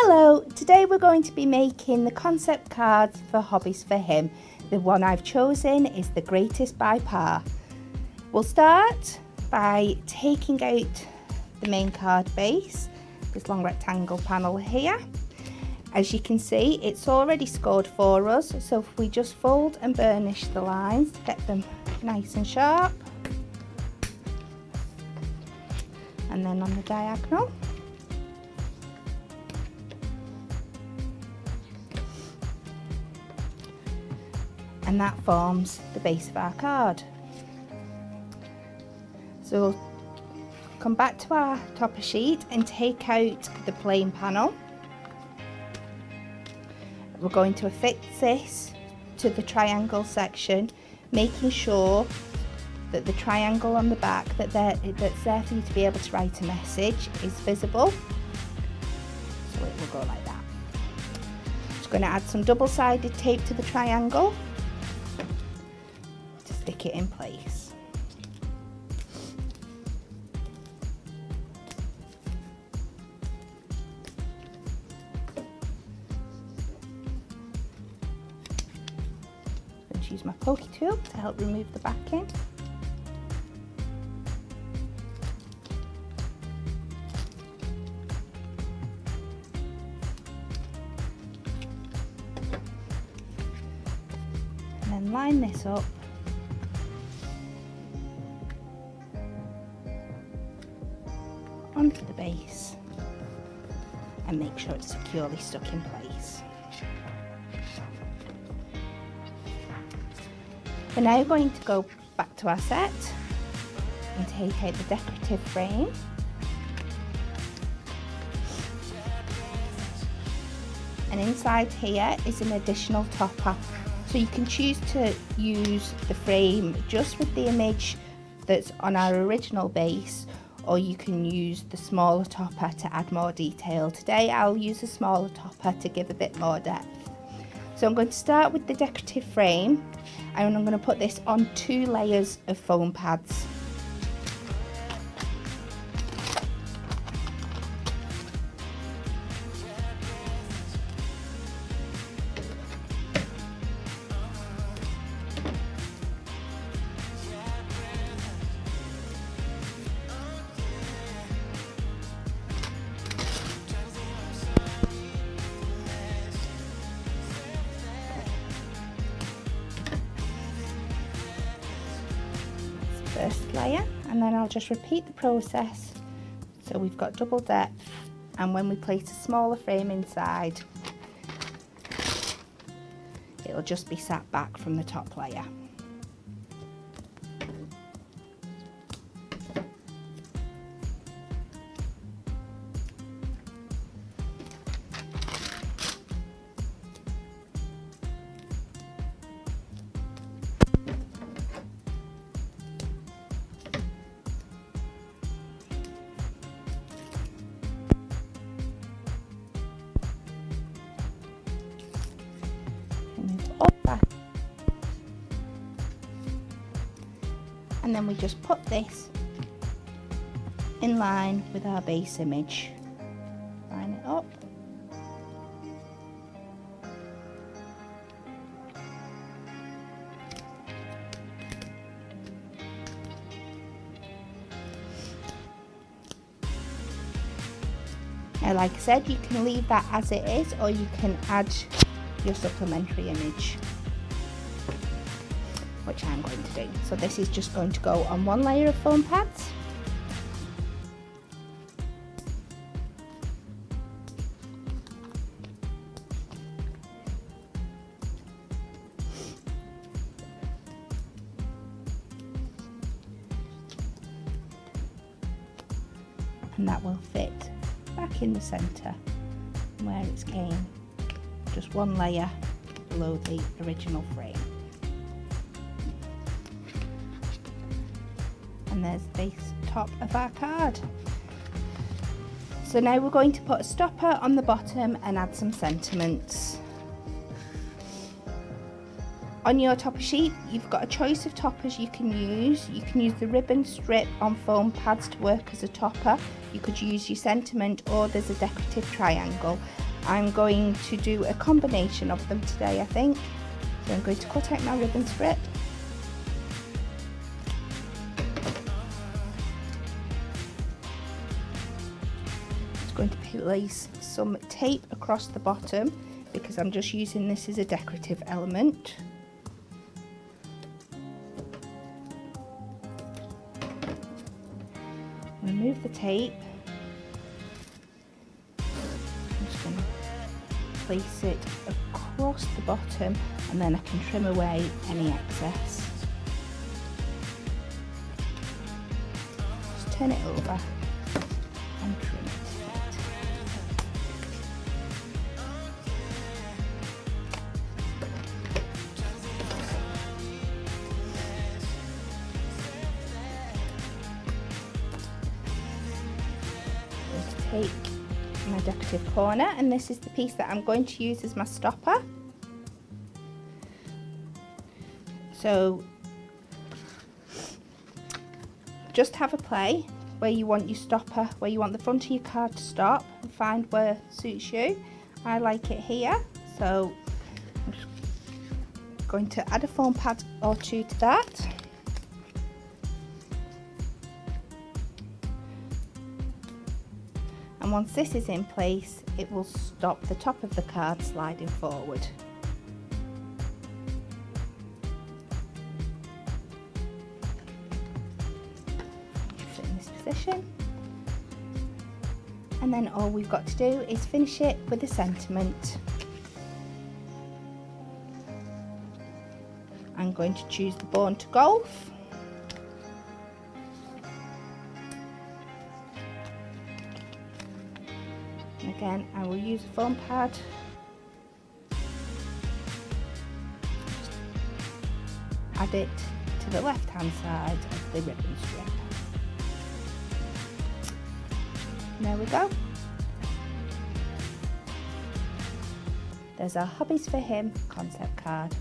Hello, today we're going to be making the concept cards for Hobbies for him. The one I've chosen is the greatest by par. We'll start by taking out the main card base, this long rectangle panel here. As you can see, it's already scored for us, so if we just fold and burnish the lines to get them nice and sharp, and then on the diagonal, and that forms the base of our card. So we'll come back to our topper sheet and take out the plain panel. We're going to affix this to the triangle section, making sure that the triangle on the back that's there for you to be able to write a message is visible. So it will go like that. Just going to add some double-sided tape to the triangle to stick it in place. Use my pokey tool to help remove the backing. And then line this up onto the base and make sure it's securely stuck in place. We're now going to go back to our set and take out the decorative frame. And inside here is an additional topper. So you can choose to use the frame just with the image that's on our original base, or you can use the smaller topper to add more detail. Today I'll use a smaller topper to give a bit more depth. So I'm going to start with the decorative frame, and I'm going to put this on 2 layers of foam pads. First layer, and then I'll just repeat the process so we've got double depth, and when we place a smaller frame inside it'll just be sat back from the top layer. And then we just put this in line with our base image. Line it up. Now, like I said, you can leave that as it is, or you can add your supplementary image, which I'm going to do. So this is just going to go on 1 layer of foam pads. And that will fit back in the centre where it's came, just 1 layer below the original frame. And there's the base top of our card. So now we're going to put a stopper on the bottom and add some sentiments. On your topper sheet, you've got a choice of toppers you can use. You can use the ribbon strip on foam pads to work as a topper. You could use your sentiment, or there's a decorative triangle. I'm going to do a combination of them today, I think. So I'm going to cut out my ribbon strip. I'm going to place some tape across the bottom because I'm just using this as a decorative element. Remove the tape. I'm just going to place it across the bottom and then I can trim away any excess. Just turn it over and trim it. Take my decorative corner, and this is the piece that I'm going to use as my stopper. So just have a play where you want your stopper, where you want the front of your card to stop, and find where suits you. I like it here, so I'm just going to add a foam pad or two to that. And once this is in place, it will stop the top of the card sliding forward. Sit in this position. And then all we've got to do is finish it with a sentiment. I'm going to choose the Born to Golf. Again, I will use a foam pad. Just add it to the left hand side of the ribbon strip. There we go. There's our Hobbies for Him concept card.